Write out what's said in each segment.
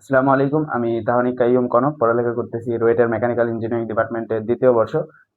আসসালামু আলাইকুম। আমি তাহনিক কাইয়ুম কনক পড়ালেখা করতেছি রুয়েটের মেকানিক্যাল ইঞ্জিনিয়ারিং ডিপার্টমেন্টের দ্বিতীয় বর্ষ।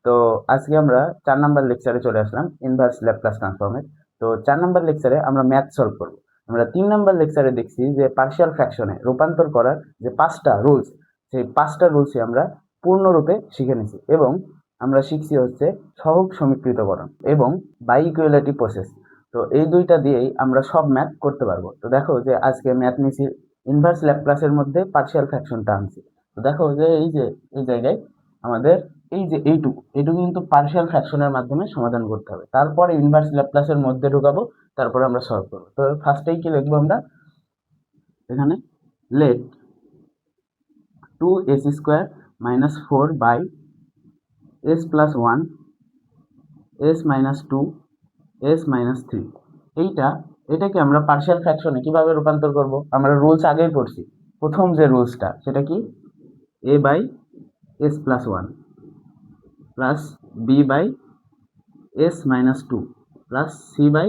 তো আজকে আমরা 4 নাম্বার লেকচারে চলে আসলাম ইনভার্স ল্যাপ্লাস ট্রান্সফর্মের। তো 4 নাম্বার লেকচারে আমরা ম্যাথ সলভ করব। আমরা 3 নাম্বার লেকচারে দেখছি যে পার্শিয়াল ফ্র্যাকশনে রূপান্তর করার যে 5টা রুলস, সেই 5টা রুলসই আমরা পূর্ণরূপে শিখে নিছি এবং আমরা শিখছি হচ্ছে সহগ সমীকৃতকরণ এবং বাইইকুয়ালিটি প্রসেস। তো এই দুইটা দিয়েই আমরা সব ম্যাথ করতে পারবো। তো দেখো যে আজকে ম্যাথ নিছি ইনভার্স ল্যাপ্লাসের মধ্যে পার্শিয়াল ফ্র্যাকশনটা আনছি। তো দেখো যে এই জায়গায় আমাদের এই যে এইটুকু কিন্তু পার্শিয়াল ফ্র্যাকশনের মাধ্যমে সমাধান করতে হবে, তারপরে ইনভার্স ল্যাপ্লাসের মধ্যে ঢুকাবো, তারপরে আমরা সলভ করবো। তো ফার্স্টেই কি লিখবো আমরা এখানে, late 2s² - 4 by s + 1 s - 2 s - 3 এটাকে আমরা পার্শিয়াল ফ্র্যাকশনে কিভাবে রূপান্তর করব? আমরা রুলস আগেই পড়ছি। প্রথম যে রুলসটা সেটা কি, a by s + 1 plus b by s - 2 plus c by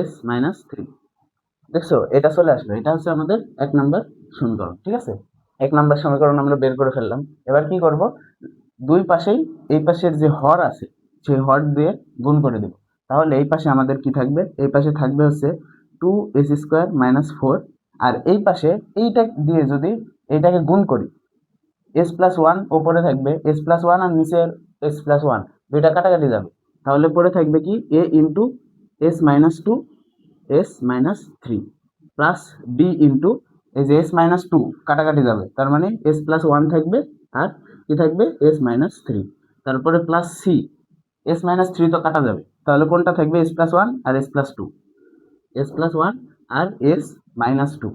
s - 3। দেখছো, এটা চলে আসলো। এটা হচ্ছে আমাদের 1 নাম্বার সমীকরণ। ঠিক আছে, 1 নাম্বার সমীকরণ আমরা বের করে ফেললাম। এবার কি করব, দুই পাশেই এই পাশের যে হর আছে সেই হর দিয়ে গুণ করে দেব। তাহলে এই পাশে আমাদের কি থাকবে, এই পাশে থাকবে হচ্ছে 2s² - 4, আর এই পাশে এইটা দিয়ে যদি এইটাকে গুণ করি, s+1 ওপরে থাকবে s+1 আর নিচে s+1, দুইটা কাটাকাটি যাবে। তাহলে পরে থাকবে কি a into s - 2 s - 3 plus b into এই যে s - 2 কাটাকাটি যাবে, তার মানে s+1 থাকবে আর কি থাকবে s - 3, তারপরে প্লাস c, s - 3 তো কাটা যাবে, তাহলে কোনটা থাকবে s+1 আর s+2, s+1 আর s - 2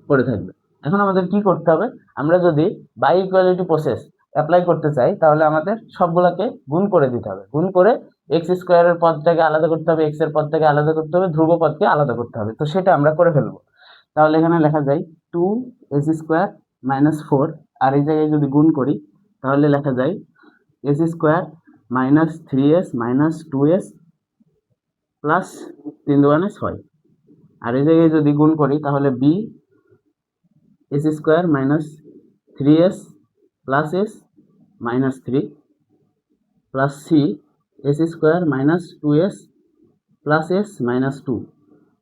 পড়ে থাকবে। এখন আমাদের কি করতে হবে, আমরা যদি বাই ইকুয়ালিটি প্রসেস অ্যাপ্লাই করতে চাই তাহলে আমাদের সবগুলোকে গুণ করে দিতে হবে। গুণ করে এক্স স্কোয়ারের পদটাকে আলাদা করতে হবে, এক্স এর পদটাকে আলাদা করতে হবে, ধ্রুব পদকে আলাদা করতে হবে। তো সেটা আমরা করে ফেলবো। তাহলে এখানে লেখা যায় 2s² - 4, আর এই জায়গায় যদি গুণ করি তাহলে লেখা যায় s² - 3s - 2s প্লাস 3 দুগুণে 6, আর এই জায়গায় যদি গুণ করি তাহলে b s² - 3s plus s - 3 plus c s² - 2s plus s - 2।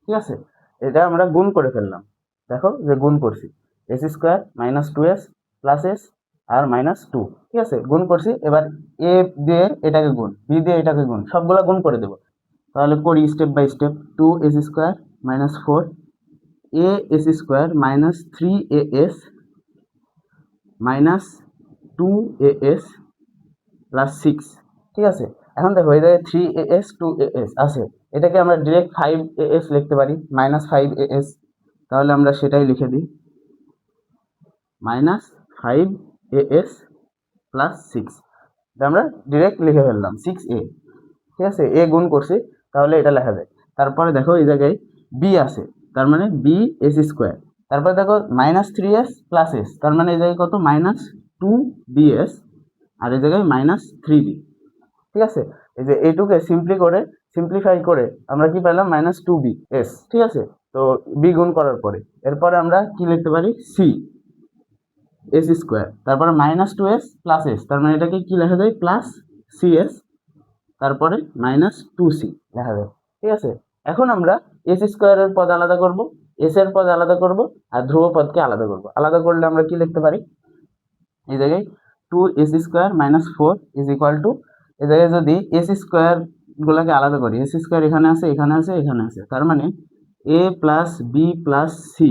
ঠিক আছে, এটা আমরা গুণ করে ফেললাম। দেখো যে গুণ করছি s² - 2s প্লাস s আর -2। ঠিক আছে, গুণ করছি। এবার a দিয়ে এটাকে গুণ, b দিয়ে এটাকে গুণ, সবগুলা গুণ করে দেব। তাহলে করি step by step. 2s² - 4 as² - 3as minus 2as plus 6। ঠিক আছে, এখন দেখো এই জায়গায় 3as 2as আছে, এটাকে আমরা ডিরেক্ট 5as লিখতে পারি, -5as। তাহলে আমরা সেটাই লিখে দিই, -5as প্লাস 6। এটা আমরা ডিরেক্ট লিখে ফেললাম 6a। ঠিক আছে, এ গুণ করছি, তাহলে এটা লেখা যায়। তারপরে দেখো এই জায়গায় বি আছে, তার মানে b(s²). তারপরে দেখো -3s প্লাস s, তার মানে এই জায়গায় কত, -2bs, আর এই জায়গায় -3b। ঠিক আছে, এই যে এইটুকে সিম্পলিফাই করে আমরা কি পেলাম, -2bs। ঠিক আছে, তো বি গুণ করার পরে এরপরে আমরা কি লিখতে পারি, c(s²), তারপরে -2s প্লাস s, তার মানে এটাকে কি লেখা যায়, +cs, তারপরে -2c লেখা যায়। ঠিক আছে, এখন আমরা s² এর পদ আলাদা করব, s এর পদ আলাদা করব, আর ধ্রুব পদকে আলাদা করব। আলাদা করলে আমরা কি লিখতে পারি, এই জায়গায় 2s² - 4 ইজ ইকুয়াল টু, এই জায়গায় যদি s² গুলাকে আলাদা করি, s² এখানে আছে, এখানে আছে, এখানে আছে, তার মানে a plus b plus c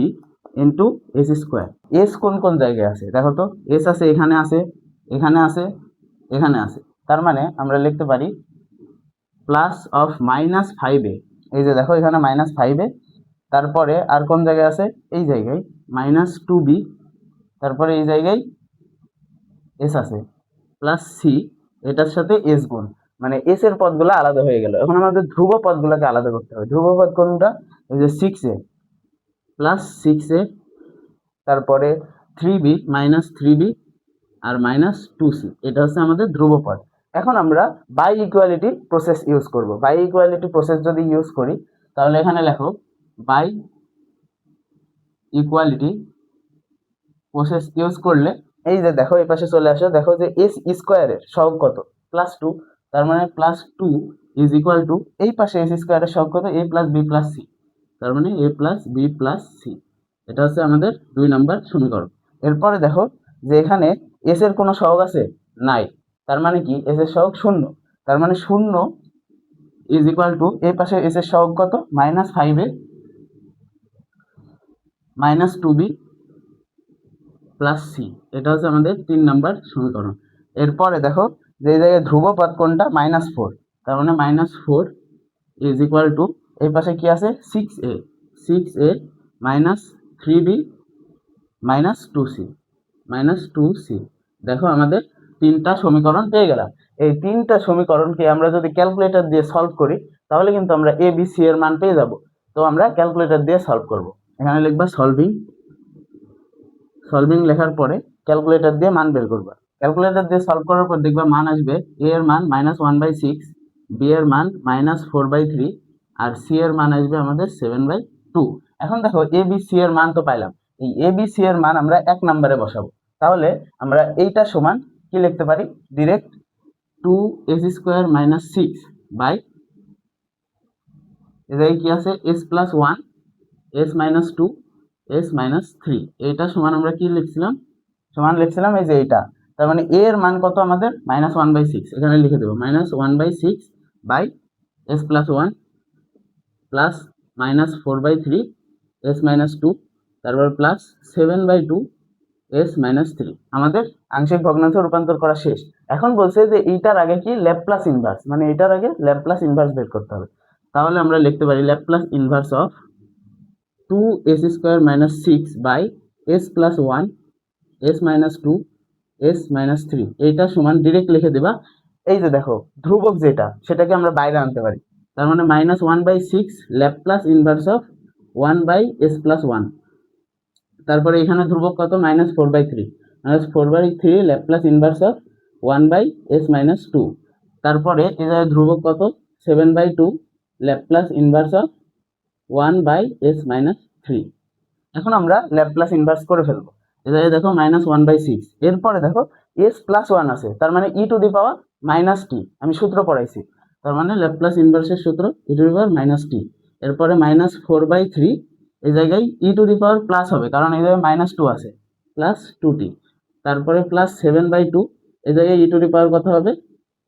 into s²। s কোন কোন জায়গায় আছে দেখো তো, s আছে এখানে, আছে এখানে, আছে এখানে, আছে, তার মানে আমরা লিখতে পারি প্লাস অফ -5a। এই যে দেখো এখানে -5a, তারপরে আর কোন জায়গায় আছে, এই জায়গায় -2b, তারপরে এই জায়গায় s আছে, প্লাস সি, এটার সাথে s গুণ, মানে s এর পদগুলো আলাদা হয়ে গেল। এখন আমাদের ধ্রুব পদগুলোকে আলাদা করতে হবে। ধ্রুব পদ কোনটা, এই যে 6a প্লাস 6a, তারপরে 3b -3b আর -2c, এটা হচ্ছে আমাদের ধ্রুব পদ। এখন আমরা বাই ইকুয়ালিটি প্রসেস ইউজ করব। বাই ইকুয়ালিটি প্রসেস যদি ইউজ করি তাহলে এখানে লেখো বাই ইকুয়ালিটি প্রসেস ইউজ করলে এই যে দেখো এই পাশে চলে আসো, দেখো যে এস স্কোয়ারের সহগ কত, +2, তার মানে +2 ইজ ইকুয়াল টু এই পাশে এস স্কোয়ারের সহগ কত, a plus b plus c, তার মানে a plus b plus c. এটা হচ্ছে আমাদের 2 নম্বর সমীকরণ। এরপরে দেখো যে এখানে এস এর কোনো সহগ আছে নাই, তার মানে কি এস এর সহগ 0, তার মানে 0 ইজ ইকুয়াল টু এই পাশে এস এর সহগ কত, -5a -2b প্লাস সি। এটা হচ্ছে আমাদের 3 নাম্বার সমীকরণ। এরপরে দেখো যে এই জায়গায় ধ্রুবপদ কোনটা, -4, তার মানে -4 ইজ ইকুয়াল টু এই পাশে কি আছে 6a, 6a -3b -2c, -2c। দেখো আমাদের 3টা সমীকরণ পেয়ে গেলাম। এই 3টা সমীকরণকে আমরা যদি ক্যালকুলেটর দিয়ে সলভ করি তাহলে কিন্তু আমরা a b c এর মান পেয়ে যাব। তো আমরা ক্যালকুলেটর দিয়ে সলভ করব। এখানে লিখবা সলভিং লেখার পরে ক্যালকুলেটর দিয়ে মান বের করবা। ক্যালকুলেটর দিয়ে সলভ করার পর দেখবা মান আসবে a এর মান -1/6, b এর মান -4/3, আর c এর মান আসবে আমাদের 7/2। এখন দেখো a b c এর মান তো পাইলাম, এই a b c এর মান আমরা 1 নম্বরে বসাবো। তাহলে আমরা এইটা সমান কি লিখতে পারি, ডিরেক্ট 2s² - 6 বাই এটাই কি আছে s+1 s-2 s-3, এইটা সমান আমরা কি লিখছিলাম, সমান লিখছিলাম এই যে এইটা। তার মানে a এর মান কত আমাদের -1/6, এখানে লিখে দেবো -1/6 বাই s+1 প্লাস -4/3 s-2, তারপর প্লাস 7/2 s-3। আমাদের আংশিক ভগ্নাংশ রূপান্তর করা শেষ। এখন বলছে যে এইটার আগে কি ল্যাপ্লাস ইনভার্স, মানে এইটার আগে ল্যাপ্লাস ইনভার্স বের করতে হবে। তাহলে আমরা লিখতে পারি Laplace inverse of 2s² - 6 by s+1 s-2 s-3, এইটা সমান ডিরেক্ট লিখে দেবা। এই যে দেখো ধ্রুবক যেটা সেটাকে আমরা বাইরে আনতে পারি, তার মানে -1/6 ল্যাপ্লাস ইনভার্স অফ 1/s+1, তারপরে এখানে ধ্রুবক কত -4/3, -4/3 ল্যাপ্লাস ইনভার্স অফ 1/s-2, তারপরে এটা ধ্রুবক কত 7/2 ল্যাপ্লাস ইনভার্স অফ 1/s-3। এখন আমরা ল্যাপ্লাস ইনভার্স করে ফেলবো। এটা দেখো -1/6, এরপরে দেখো s+1 আছে, তার মানে e⁻t, আমি সূত্র পড়াইছি, তার মানে ল্যাপ্লাস ইনভার্সের সূত্র e⁻t। এরপরে -4/3 এই জায়গায় e⁻+ হবে, কারণ এই জায়গায় -2 আছে, +2t। তারপরে +7/2 এই জায়গায় e⁻ কত হবে,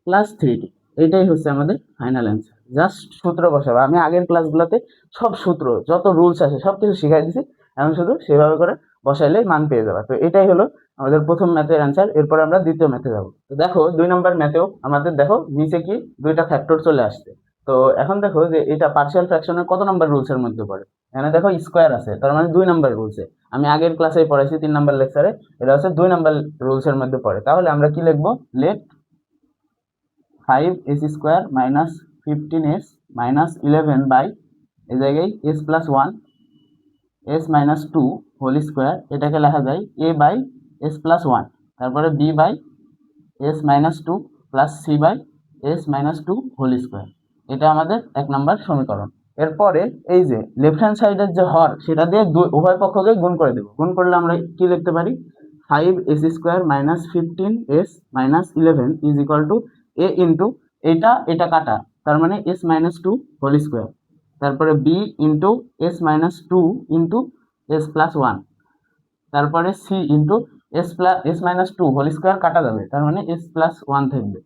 +3t। এটাই হচ্ছে আমাদের ফাইনাল অ্যান্সার। জাস্ট সূত্র বসাবো। আমি আগের ক্লাসগুলোতে সব সূত্র যত রুলস আছে সব কিছু শিখাই দিছি, এখন শুধু সেভাবে করে বসাইলে মান পেয়ে যাবে। তো এটাই হলো আমাদের প্রথম ম্যাথের অ্যান্সার। এরপর আমরা দ্বিতীয় ম্যাথে যাব। তো দেখো 2 নম্বর ম্যাথেও আমাদের দেখো নিচে কি 2টা ফ্যাক্টর চলে আসছে। তো এখন দেখো যে এটা পার্শিয়াল ফ্র্যাকশনের কত নম্বর রুলসের মধ্যে পড়ে, এখানে দেখো স্কোয়ার আছে, তার মানে 2 নম্বর রুলসে। আমি আগের ক্লাসে পড়াইছি 3 নম্বর লেকচারে, এটা হচ্ছে 2 নম্বর রুলসের মধ্যে পড়ে। তাহলে আমরা কি লিখবো, লেট 5s² - 15s - 11 বাই এই জায়গায় s+1 s-2 হোল স্কোয়ার, এটাকে লেখা যায় a বাই s+1, তারপরে b by s-2 plus c by s-2 whole square. এটা আমাদের 1 নম্বর সমীকরণ। এরপরে এই যে লেফট হ্যান্ড সাইডের যে হর সেটা দিয়ে উভয় পক্ষকে গুণ করে দেবো। গুণ করলে আমরা কি লিখতে পারি, 5s² - 15s - 11 is equal to a into এটা কাটা, তার মানে s-2 হোল স্কোয়ার, তারপরে b into s-2 into s+1, তারপরে c into s-2 whole square কাটা যাবে, তার মানে s+1 থাকবে।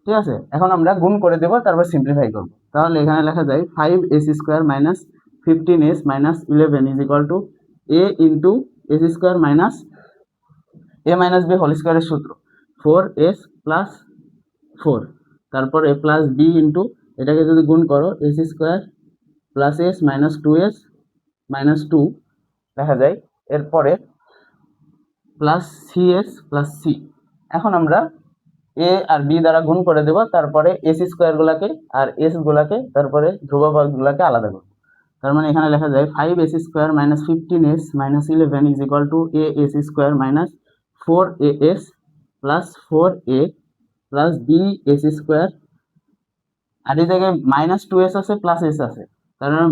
ঠিক আছে, এখন আমরা গুণ করে দেবো, তারপর সিম্পলিফাই করবো। তাহলে এখানে লেখা যায় 5s² - 15s - 11 is equal to a into s² minus a minus b whole স্কোয়ারের সূত্র 4s প্লাস 4, তারপরে প্লাস b ইন্টু এটাকে যদি গুণ করো s² plus s minus 2s minus 2 দেখা যায়, এরপরে প্লাস cs প্লাস c। এখন আমরা a আর b দ্বারা গুণ করে দেব, তারপরে s² গুলাকে আর s গুলাকে তারপরে ধ্রুবপদ গুলাকে আলাদা করব। তার মানে এখানে লেখা যায় 5s² - 15s - 11 is equal two as² - 4as plus 4a plus bs², আর এই জায়গায় -2s আছে প্লাস s আছে, তার মানে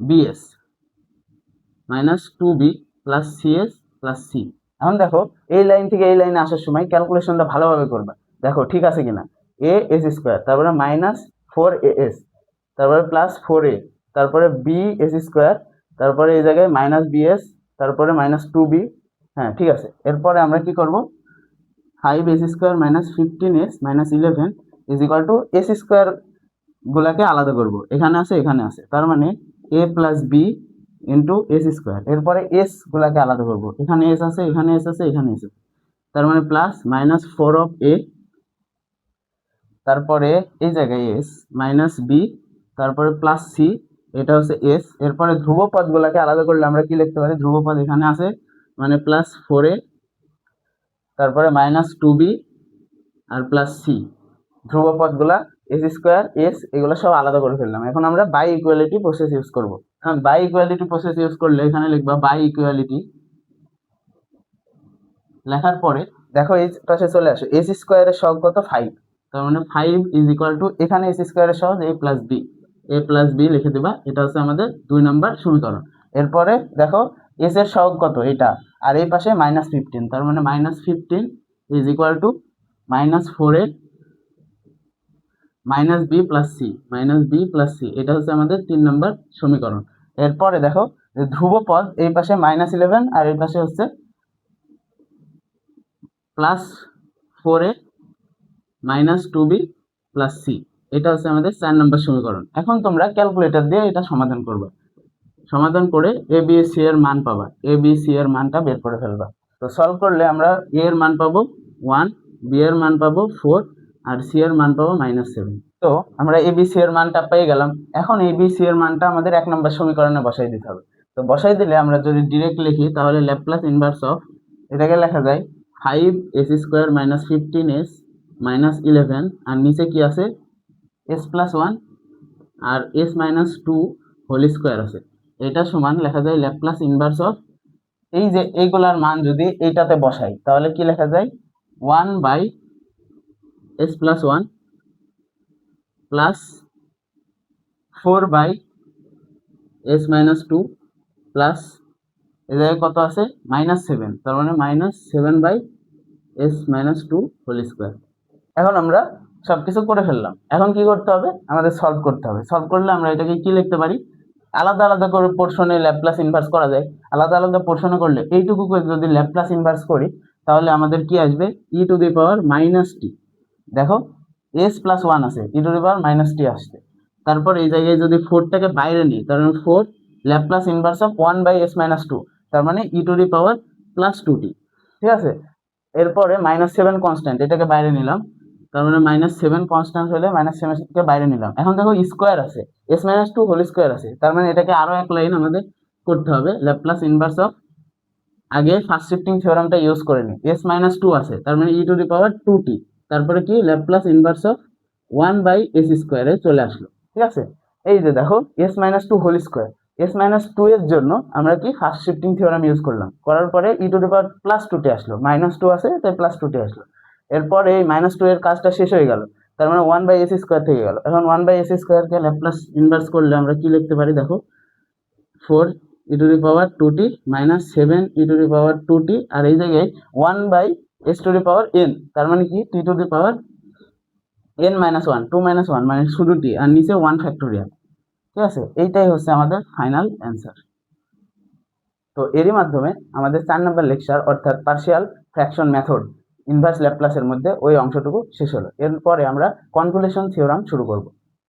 -bs -2b plus cs plus c. এখন দেখো এই লাইন থেকে এই লাইনে আসার সময় ক্যালকুলেশনটা ভালোভাবে করবা, দেখো ঠিক আছে কিনা। এ এস স্কোয়ার, তারপরে মাইনাস 4as, তারপরে প্লাস 4a, তারপরে বি এস স্কোয়ার, তারপরে এই জায়গায় মাইনাস বিএস, তারপরে মাইনাস 2b। হ্যাঁ ঠিক আছে, এরপরে আমরা কি করব, 5 s square minus 15s minus 11 is equal to s square গুলাকে আলাদা করব, এখানে আছে এখানে আছে, তার মানে a plus b into s square. এরপরে এস গুলাকে আলাদা করব, এখানে এস আছে এখানে এস আছে এখানে এস আছে, তার মানে প্লাস মাইনাস 4 তারপরে এই জায়গায় এস মাইনাস বি, তারপরে প্লাস সি, এটা হচ্ছে এস। এরপরে ধ্রুবপদ গুলাকে আলাদা করলে আমরা কি লিখতে পারি, ধ্রুবপদ এখানে আছে মানে প্লাস 4a, তারপরে মাইনাস 2b আর প্লাস সি। ধ্রুবপদগুলা এস স্কোয়ার এস এগুলো সব আলাদা করে ফেললাম। এখন আমরা বাই ইকুয়ালিটি প্রসেস ইউজ করব। হ্যাঁ, বাই ইকুয়ালিটি প্রসেস ইউজ করলে এখানে লিখবা বাই ইকুয়ালিটি, লেখার পরে দেখো এই পাশে চলে আসো, এস স্কোয়ারের সহগ কত 5, তার মানে 5 ইজ ইকুয়াল টু, এখানে এস স্কোয়ারের সহগ এ প্লাস বি লিখে দিবা, এটা হচ্ছে আমাদের 2 নম্বর সমীকরণ। এরপরে দেখো এস এর সহগ কত এটা, আর এই পাশে -15, তার মানে -15 is equal to -4a minus b plus c, এটা হচ্ছে আমাদের 3 নম্বর সমীকরণ। এরপরে দেখো ধ্রুবপদ এই পাশে -11 আর এই পাশে হচ্ছে plus 4a minus 2b plus c, এটা হচ্ছে আমাদের 4 নম্বর সমীকরণ। এখন তোমরা ক্যালকুলেটর দিয়ে এটা সমাধান করবে, সমাধান করে এ বি সি এর মান পাবা, এ বি সি এর মানটা বের করে ফেলবা। তো সলভ করলে আমরা এ এর মান পাবো 1, বি এর মান পাবো 4 আর সি এর মান পাবো -7। তো আমরা এ বি সি এর মানটা পেয়ে গেলাম। এখন এ বি সি এর মানটা আমাদের 1 নম্বর সমীকরণে বসাই দিতে হবে। তো বসাই দিলে আমরা যদি ডিরেক্ট লিখি তাহলে ল্যাপ্লাস ইনভার্স অফ, এটাকে লেখা যায় 5 s square minus 15s minus 11, আর নিচে কি আছে s প্লাস 1 আর s মাইনাস 2 হোল স্কোয়ার আছে, এটা সমান লেখা যায় ল্যাপ্লাস ইনভার্স অফ, এই যে এইগুলার মান যদি এইটাতে বসাই তাহলে কি লেখা যায় 1 by s plus 1 plus 4 by s minus 2 plus এ জায়গায় কত আছে -7, তার মানে -7 by s minus 2 whole square. এখন আমরা সবকিছু করে ফেললাম, এখন কি করতে হবে, আমাদের সলভ করতে হবে। সলভ করলে আমরা এটাকে কি লিখতে পারি, আলাদা আলাদা করে পোর্শনে ল্যাপ্লাস ইনভার্স করা যায়। আলাদা আলাদা পোর্শনে করলে এইটুকু করে যদি ল্যাপ্লাস ইনভার্স করি তাহলে আমাদের কি আসবে, ই টু দি পাওয়ার -t। দেখো s প্লাস 1 আছে, ই টু দি পাওয়ার -t আসছে। তারপর এই জায়গায় যদি 4টাকে বাইরে নিই, তার মানে 4 Laplace inverse of 1 by s minus 2, তার মানে ই টু দি পাওয়ার +2t। ঠিক আছে, এরপরে -7 কনস্ট্যান্ট, এটাকে বাইরে নিলাম, তার মানে -7 কনস্ট্যান্ট হলে -7 কে বাইরে নিলাম। এখন দেখো স্কোয়ার আছে, s মাইনাস 2 হোল স্কোয়ার আছে, তার মানে এটাকে আরো এক লাইন আমাদের করতে হবে, ল্যাপ্লাস ইনভার্স অফ, আগে ফার্স্ট শিফটিং থিওরামটা ইউজ করে নি, s মাইনাস 2 আছে তার মানে ই টু দি পাওয়ার 2t, তারপরে কি Laplace inverse of 1 by s স্কোয়ারে চলে আসলো। ঠিক আছে, এই যে দেখো s minus 2 whole square, s minus 2 এর জন্য আমরা কি ফার্স্ট শিফটিং থিওরাম ইউজ করলাম, করার পরে ই টু দি পাওয়ার +2t আসলো, -2 আছে তাই +2t আসলো। এরপর এই -2 এর কাজটা শেষ হয়ে গেল, তার মানে 1 বাই s স্কোয়ার থেকে গেল। এখন 1 বাই s স্কোয়ার কে ল্যাপ্লাস ইনভার্স করলে আমরা কি লিখতে পারি, দেখো 4 ই two the power 2t -7 E two the power 2t, আর এই জায়গায় 1 by s to the power n, তার মানে কি t to the power n minus 1, 2 minus 1 মানে শুধু t, আর নিচে 1 ফ্যাক্টোরিয়াল। ঠিক আছে, এইটাই হচ্ছে আমাদের ফাইনাল অ্যান্সার। তো এরই মাধ্যমে আমাদের 4 নম্বর লেকচার অর্থাৎ পার্শিয়াল ফ্র্যাকশন মেথড ইনভার্স ল্যাপ্লাসের মধ্যে ওই অংশটুকু শেষ হলো। এরপরে আমরা কনভলিউশন থিওরাম শুরু করব।